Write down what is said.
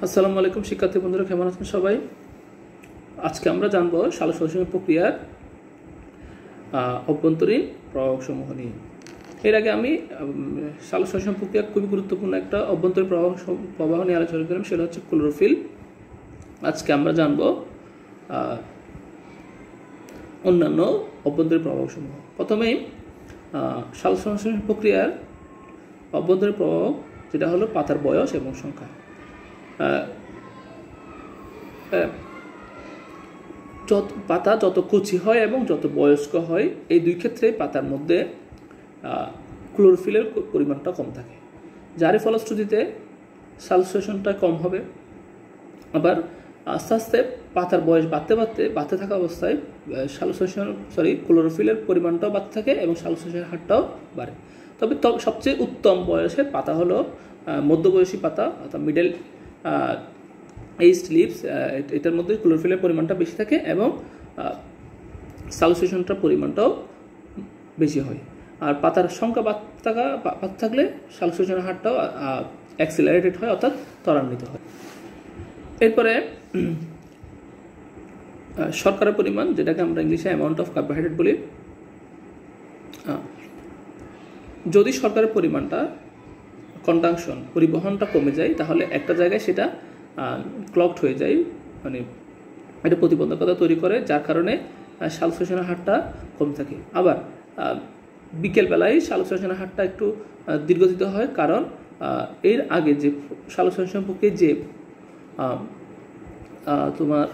আসসালামু আলাইকুম শিক্ষার্থী বন্ধুরা, কেমন আছেন সবাই? আজকে আমরা জানবো সালোকসংশ্লেষণ প্রক্রিয়ার অভ্যন্তরীণ প্রভাবসমূহ নিয়ে। এর আগে আমি সালোকসংশ্লেষণ প্রক্রিয়া খুবই গুরুত্বপূর্ণ একটা অভ্যন্তরীণ প্রবাহ নিয়ে আলোচনা করলাম, সেটা হচ্ছে ক্লোরোফিল। আজকে আমরা জানবো অন্যান্য অভ্যন্তরীণ প্রভাবসমূহ। প্রথমেই সালোকসংশ্লেষণ প্রক্রিয়ার অভ্যন্তরীণ প্রভাব, যেটা হলো পাতার বয়স এবং সংখ্যা। পাতা যত কচি হয় এবং যত বয়স্ক হয়, এই দুই ক্ষেত্রে পাতার মধ্যে ক্লোরোফিলের পরিমাণটা কম থাকে, যার ফলশ্রুতিতে সালোকসংশ্লেষণটা কম হবে। আবার আস্তে আস্তে পাতার বয়স বাড়তে থাকা অবস্থায় ক্লোরোফিলের পরিমাণটাও বাড়তে থাকে এবং সালোকসংশ্লেষণের হারটাও বাড়ে। তবে সবচেয়ে উত্তম বয়সের পাতা হলো মধ্যবয়সী পাতা, অর্থাৎ মিডল এইজড লিভস। এটার মধ্যে ক্লোরোফিলের পরিমাণটা বেশি থাকে এবং সালোকসংশ্লেষণটার পরিমাণটাও বেশি হয়। আর পাতার সংখ্যা বাড়তে থাকলে সালোকসংশ্লেষণের হারটাও অ্যাক্সিলারেটেড হয়, অর্থাৎ ত্বরান্বিত হয়। এরপরে শর্করার পরিমাণ, যেটাকে আমরা ইংলিশে অ্যামাউন্ট অফ কার্বোহাইড্রেট বলি। যদি শর্করার পরিমাণটা পরিবহনটা কমে যায়, তাহলে একটা জায়গায় সেটা ক্লগড হয়ে যায়, মানে এটা প্রতিবন্ধকতা তৈরি করে, যার কারণে সালোকসংশ্লেষণের হারটা কম থাকে। আবার বিকেলবেলায় সালোকসংশ্লেষণের হারটা একটু দীর্ঘায়িত হয়, কারণ এর আগে যে সালোকসংশ্লেষণ প্রক্রিয়ায় যে তোমার